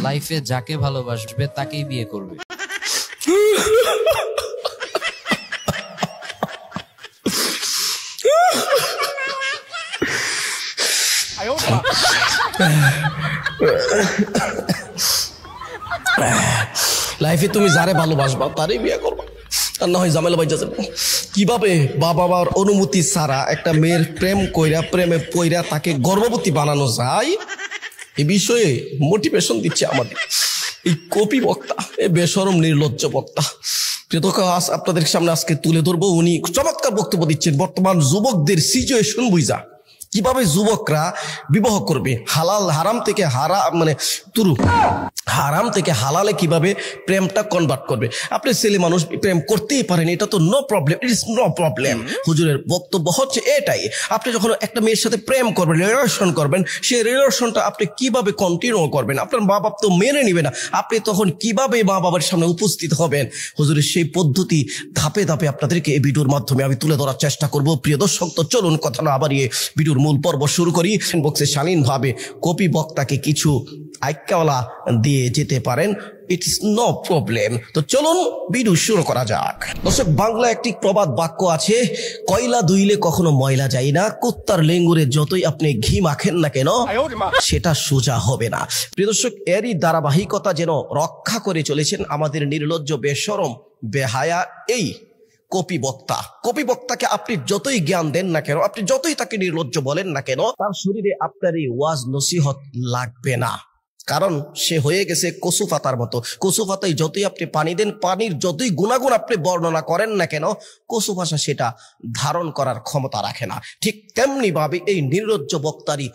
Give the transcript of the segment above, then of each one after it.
লাইফে যাকে ভালোবাসবে তাকেই বিয়ে করবে। লাইফে তুমি যারে ভালোবাসবা তারই বিয়ে করবা, আর না হয় ঝামেলা বাইজা যাবে। কিভাবে বাবা মার অনুমতি ছাড়া একটা মেয়ের প্রেম কইরা প্রেমে পইরা তাকে গর্ভবতী বানানো যায়, এই বিষয়ে মোটিভেশন দিচ্ছে আমাদের এই কপি বক্তা, এই বেশরম নির্লজ্জ বক্তা। আপনাদের সামনে আজকে তুলে ধরবো, উনি চমৎকার বক্তব্য দিচ্ছেন বর্তমান যুবকদের সিচুয়েশন বুঝা, কিভাবে যুবকরা বিবাহ করবে, হালাল হারাম থেকে হারাম থেকে হালালে কিভাবে প্রেমটা কনভার্ট করবে। আপনি ছেলে মানুষ প্রেম করতেই পারেন, এটা তো no problem, it is no problem. হুজুরের বক্তব্য হচ্ছে এটাই, আপনি যখন একটা মেয়ের সাথে প্রেম করবেন, রিলেশন করবেন, সেই রিলেশনটা আপনি কিভাবে কন্টিনিউ করবেন, আপনার মা বাবা তো মেনে নিবে না, আপনি তখন কিভাবে মা বাবার সামনে উপস্থিত হবেন, হুজুরের সেই পদ্ধতি ধাপে ধাপে আপনাদেরকে এই ভিডিওর মাধ্যমে আমি তুলে ধরার চেষ্টা করব। প্রিয় দর্শক, তো চলুন কথা না বাড়িয়ে ভিডিওর মূল পর্ব শুরু করি। বক্সে শালীনভাবে কপি বক্তাকে কিছু আইক্যাওয়ালা দিয়ে যেতে পারেন, ইট ইস নো প্রবলেম। তো চলুন ভিডিও শুরু করা যাক। দর্শক, বাংলা একটি প্রবাদ বাক্য আছে, কয়লা ধুইলে কখনো ময়লা যায় না, কুত্তার লেঙ্গুরে যতই আপনি ঘি মাখেন না কেন সেটা সোজা হবে না। প্রিয় দর্শক, এরই ধারাবাহিকতা যেন রক্ষা করে চলেছেন আমাদের নির্লজ্জ বেশরম বেহায়া এই কপি বক্তা। কপি বক্তাকে আপনি যতই জ্ঞান দেন না কেন, আপনি যতই তাকে নির্লজ্জ বলেন না কেন, তার শরীরে আপনার এই ওয়াজ নসিহত লাগবে না, কারণ সে হয়ে গেছে কচু পাতার মতো। কচু পাতায় যতই আপনি পানি দেন, পানির যতই গুণাগুণ আপনি বর্ণনা করেন না কেন, কচু ভাষা সেটা ধারণ করার ক্ষমতা রাখে না। ঠিক তেমনি ভাবে এই নির্লজ্জ বক্তারই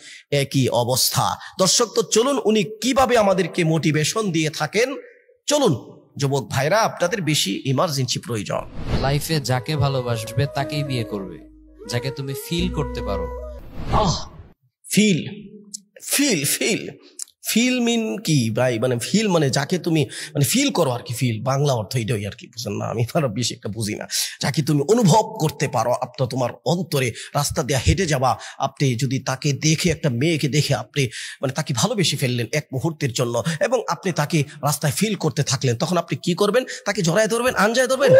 একই অবস্থা। দর্শক, তো চলুন উনি কিভাবে আমাদেরকে মোটিভেশন দিয়ে থাকেন। চলুন যুবক ভাইরা, আপনাদের বেশি ইমার্জেন্সি প্রয়োজন। লাইফে যাকে ভালোবাসবে তাকেই বিয়ে করবে, যাকে তুমি ফিল করতে পারো। ফিল ফিল ফিল ফিল মিন কি ভাই? মানে ফিল মানে যাকে তুমি মানে ফিল করো আর কি, ফিল বাংলা অর্থ এটাই আর কি, বুঝেন না? আমি বেশি একটা বুঝি না। যাকে তুমি অনুভব করতে পারো, আপনার তোমার অন্তরে রাস্তা দিয়ে হেঁটে যাবা, আপনি যদি তাকে দেখে, একটা মেয়েকে দেখে আপনি মানে তাকে ভালোবেসে ফেললেন এক মুহূর্তের জন্য, এবং আপনি তাকে রাস্তায় ফিল করতে থাকলেন, তখন আপনি কি করবেন? তাকে জড়ায় ধরবেন, আনজায় ধরবেন,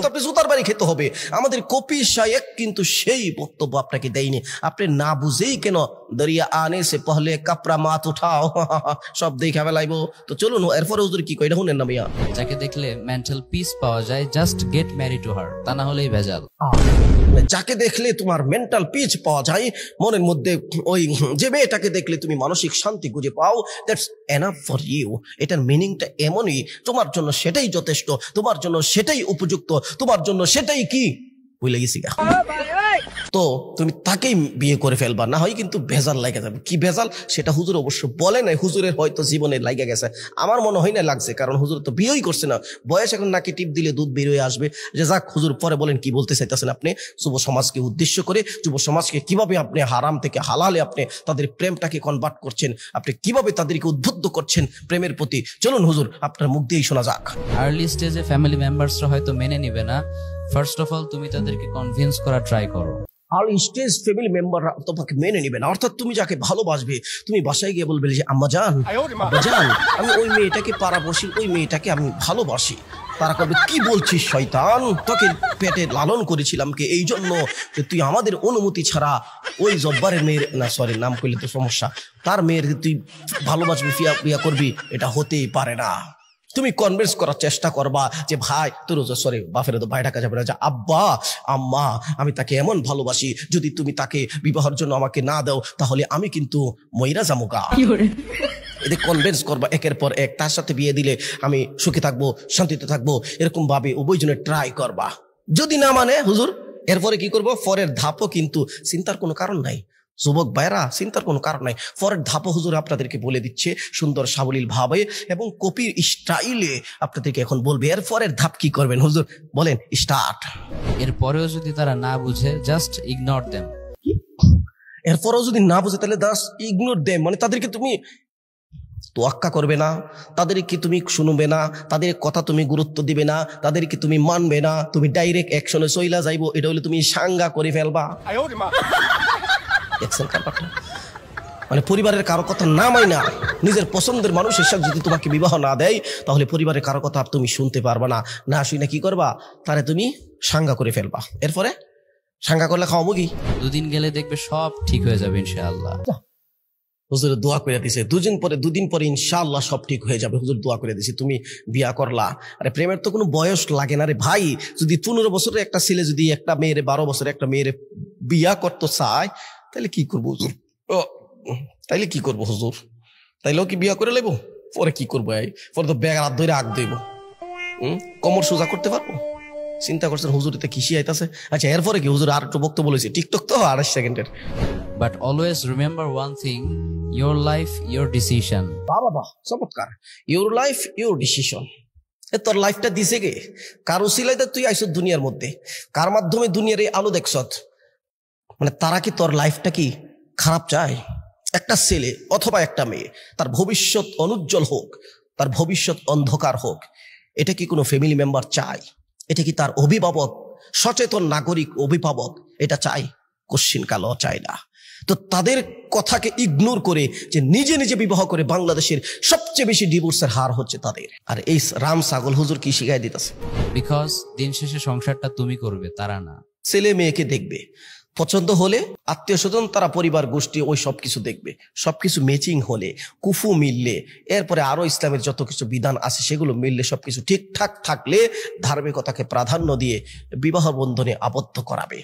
আপনি জুতার বাড়ি খেতে হবে। আমাদের কপি শায়েক কিন্তু সেই বক্তব্য আপনাকে দেয়নি। আপনি না বুঝেই কেন দরিয়া আনে সে পহলে কাপড়া মাথ উঠাও সব দেখে ফেলাইবো। তো চলুন এরপরে হুজুর কি কয়, এটা শুনেন না ভাইয়া। যাকে দেখলে মেন্টাল পিস পাওয়া যায়, just get married to her, তা না হলেই ভেজাল। যাকে দেখলে তোমার মেন্টাল পিস পাওয়া যায়, মনের মধ্যে ওই যে মেয়েটাকে দেখলে তুমি মানসিক শান্তি খুঁজে পাও, দ্যাটস এনাফ ফর ইউ। এটার মিনিংটা এমনই, তোমার জন্য সেটাই যথেষ্ট, তোমার জন্য সেটাই উপযুক্ত, তোমার জন্য সেটাই কি ভুলে গেছি। তো তুমি তাকেই বিয়ে করে ফেলবা, না হয় কিন্তু ভেজাল লাগে যাবে। কি ভেজাল সেটা হুজুর অবশ্য বলে নাই, হুজুরের হয়তো জীবনে লাগে গেছে, আমার মনে হয় না লাগছে, কারণ হুজুর তো বিয়েই করছে না। বয়স এখন নাকি টিপ দিলে দুধ বেরোয় আসবে। যে যাক, হুজুর পরে বলেন কি বলতে চাইতেছেন আপনি যুব সমাজকে উদ্দেশ্য করে, যুব সমাজকে কিভাবে আপনি হারাম থেকে হালালে আপনি তাদের প্রেমটাকে কনভার্ট করছেন, আপনি কিভাবে তাদেরকে উদ্বুদ্ধ করছেন প্রেমের প্রতি। চলুন হুজুর আপনার মুখ দিয়েই শোনা যাক। আর্লি স্টেজে ফ্যামিলি মেম্বার্সরা হয়তো মেনে নিবে না, ফার্স্ট অফ অল তুমি তাদেরকে কনভিন্স করা ট্রাই করো। আর স্টেজ ফ্যামিলি মেম্বাররা তোমাকে মেনে নিবে না, অর্থাৎ তুমি যাকে ভালোবাসবে তুমি বাসায় গিয়ে বলবে যে আম্মা জান, আব্বা জান, আমি ওই মেয়েটাকে পাড়াবসি, ওই মেয়েটাকে আমি ভালোবাসি। তারা করবে কি বলছিস শয়তান, তোকে পেটে লালন করেছিলাম কে এই জন্য যে তুই আমাদের অনুমতি ছাড়া ওই জব্বারের মেয়ের, না সরি নাম করলে তো সমস্যা, তার মেয়ের তুই ভালোবাসবি, বিয়া করবি, এটা হতেই পারে না। তুমি কনভিন্স করার চেষ্টা করবা যে ভাই তোর, সরি বাপের তো ভাই ডাকা যাবে না, যে আব্বা আম্মা আমি তাকে এমন ভালোবাসি, যদি তুমি তাকে বিবাহের জন্য আমাকে না দাও তাহলে আমি কিন্তু মইরা যামুগা। এদের কনভিন্স করবা একের পর এক, তার সাথে বিয়ে দিলে আমি সুখে থাকবো, শান্তিতে থাকবো, এরকম ভাবে উভয়জনে ট্রাই করবা। যদি না মানে হুজুর এরপরে কি করবো? পরের ধাপও কিন্তু চিন্তার কোনো কারণ নাই। যুবক ভাইরা, চিন্তার কোনো কারণ নাই। পরের ধাপ হুজুর আপনাদেরকে বলে দিচ্ছে সুন্দর সাবলীল ভাবে এবং কপির স্টাইলে আপনাদেরকে এখন বলবে। এর পরের ধাপ কি করবেন হুজুর বলেন, স্টার্ট। এরপরেও যদি তারা না বুঝে, জাস্ট ইগনোর দেম। এরপরেও যদি না বুঝে তাহলে জাস্ট ইগনোর দেম, মানে তাদেরকে তুমি তোয়াক্কা করবে না, তাদেরকে তুমি শুনবে না, তাদের কথা তুমি গুরুত্ব দিবে না, তাদেরকে তুমি মানবে না, তুমি ডাইরেক্ট অ্যাকশনে চইলা যাইবো। এটা হলে তুমি সাঙ্গা করে ফেলবা। মানে পরিবারের কারো কথা না মাইনা নিজের পছন্দের মানুষের সাথে যদি তোমাকে বিবাহ না দেয় তাহলে পরিবারের কারো কথা তুমি শুনতে পারবা না, না শুনে কি করবা, তারে তুমি সাঙ্গা করে ফেলবা। এরপরে সাঙ্গা করলে খাওয়াবো কি? 2 দিন গেলে দেখবে সব ঠিক হয়ে যাবে ইনশাআল্লাহ। হুজুর দোয়া করে দিছে, 2 দিন পরে ইনশাআল্লাহ সব ঠিক হয়ে যাবে। হুজুর দোয়া করে দিছে, তুমি বিয়া করলা। আরে প্রেমের তো কোনো বয়স লাগে না রে ভাই। যদি 15 বছরের একটা ছেলে যদি একটা মেয়ের 12 বছরের একটা মেয়ের বিয়া করতে চায় তাহলে কি করবো হুজুর? তাইলে কি করবো হুজুর? তাইলেও কি বিয়া করে লেবো? পরে কি করবো? পরে তো ব্যাগ হাত ধরে আগ দেব, কোমর সোজা করতে পারবো? চিন্তা করছেন হুজুর এতে কিসি আইতাছে? আচ্ছা এরপরে কি হুজুর আর একটু বক্তব্য বলেছে, টিকটক তো 28 সেকেন্ডের। But always remember one thing, your life your decision. বাবা চমৎকার, ইউর লাইফ ইউর ডিসিশন। তোর লাইফটা দিছে কে? কার উসিলাতে তুই আইস দুনিয়ার মধ্যে? কার মাধ্যমে দুনিয়ার এই আলো দেখছ? মানে তারা কি তোর লাইফটা কি খারাপ চায়? একটা ছেলে অথবা একটা মেয়ে তার ভবিষ্যৎ অনুজ্জ্বল হোক, তার ভবিষ্যৎ অন্ধকার হোক, এটা কি কোনো ফ্যামিলি মেম্বার চায়? এটা কি তার অভিভাবক, সচেতন নাগরিক অভিভাবক এটা চায়? কোশ্চিন কালও চায় না। তো তাদের কথাকে ইগনোর করে যে নিজে নিজে বিবাহ করে বাংলাদেশের সবচেয়ে বেশি ডিভোর্সের হার হচ্ছে তাদের। আর এই রাম ছাগল হুজুর কি শিখাই দিতেছে? বিকজ দিন শেষে সংসারটা তুমি করবে, তারা না। ছেলে মেয়েকে দেখবে, পছন্দ হলে আত্মীয় স্বজন তারা পরিবার গোষ্ঠী ওই সবকিছু দেখবে, সবকিছু ম্যাচিং হলে, কুফু মিললে, এরপরে আরো ইসলামের যত কিছু বিধান আছে সেগুলো মিললে, সবকিছু ঠিকঠাক থাকলে ধার্মিকতাকে প্রাধান্য দিয়ে বিবাহ বন্ধনে আবদ্ধ করাবে।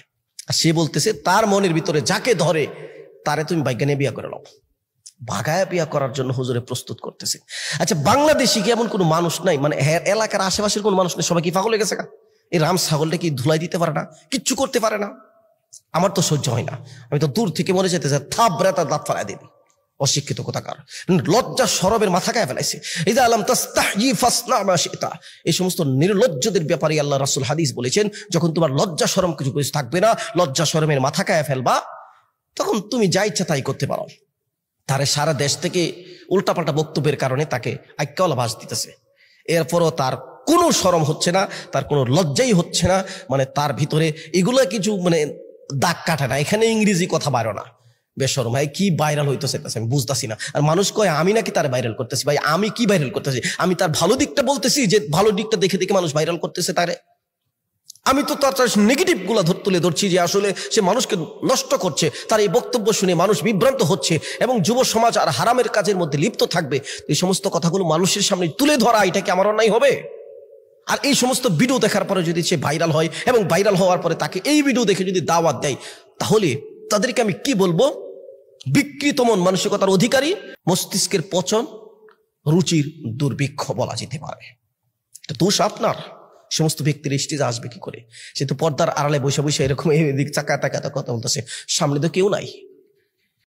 আর সে বলতেছে তার মনের ভিতরে যাকে ধরে তারে তুমি বাইজ্ঞানে বিয়া করে নাও। ভাগায় বিয়া করার জন্য হুজুরে প্রস্তুত করতেছে। আচ্ছা বাংলাদেশে কি এমন কোনো মানুষ নাই, মানে এলাকার আশেপাশের কোনো মানুষ নেই, সবাই কি পাগল হয়ে গেছে? এই রাম ছাগলটা কি ধুলাই দিতে পারে না, কিচ্ছু করতে পারে না? আমার তো সহ্য হয় না, আমি তো দূর থেকে মনে যেতে চাই থাবড়ে তার দাঁত ফালাই দিন। অশিক্ষিত কোথাকার, লজ্জা সরবের মাথা গায়ে ফেলাইছে। এই যে আলাম তাস্তাহয়ি ফাসনা মা শিতা, এই সমস্ত নির্লজ্জদের ব্যাপারে আল্লাহ রাসূল হাদিস বলেছেন, যখন তোমার লজ্জা শরম কিছু থাকবে না, লজ্জা শরমের মাথা গায়ে ফেলবা, তখন তুমি যা ইচ্ছা তাই করতে পারো। তারে সারা দেশ থেকে উল্টাপাল্টা বক্তব্যের কারণে তাকে আইক্কাওয়ালা ভাস দিতেছে, এরপরও তার কোনো শরম হচ্ছে না, তার কোনো লজ্জাই হচ্ছে না, মানে তার ভিতরে এগুলো কিছু মানে দাগ কাটে না। এখানে ইংরেজি কথা বাইরো না, বেশরম ভাই কি ভাইরাল হইতেছে আমি বুঝতেছি না। আর মানুষ কয় আমি নাকি তার ভাইরাল করতেছি। ভাই আমি কি ভাইরাল করতেছি? আমি তার ভালো দিকটা বলতেছি, যে ভালো দিকটা দেখে দেখে মানুষ ভাইরাল করতেছে তারে। আমি তো তার নেগেটিভ গুলা তুলে ধরছি, যে আসলে সে মানুষকে নষ্ট করছে। তার এই বক্তব্য শুনে মানুষ বিভ্রান্ত হচ্ছে এবং যুব সমাজ আর হারামের কাজের মধ্যে লিপ্ত থাকবে। এই সমস্ত কথাগুলো মানুষের সামনে তুলে ধরা, এটা কি আমার অন্যায় হবে? আর এই সমস্ত ভিডিও দেখার পরে যদি সে ভাইরাল হয় এবং ভাইরাল হওয়ার পরে তাকে এই ভিডিও দেখে যদি দাওয়াত দেয়, তাহলে তাদেরকে আমি কি বলবো? বিকৃত মন মানসিকতার অধিকারী, মস্তিষ্কের পচন, রুচির দুর্ভিক্ষ বলা যেতে পারে। দোষ আপনার। সমস্ত ব্যক্তির স্টেজে আসবে কি করে? সে তো পর্দার আড়ালে বসে বসে এরকম এদিক চাকা টাকা কথা বলতেছে, সামনে তো কেউ নাই।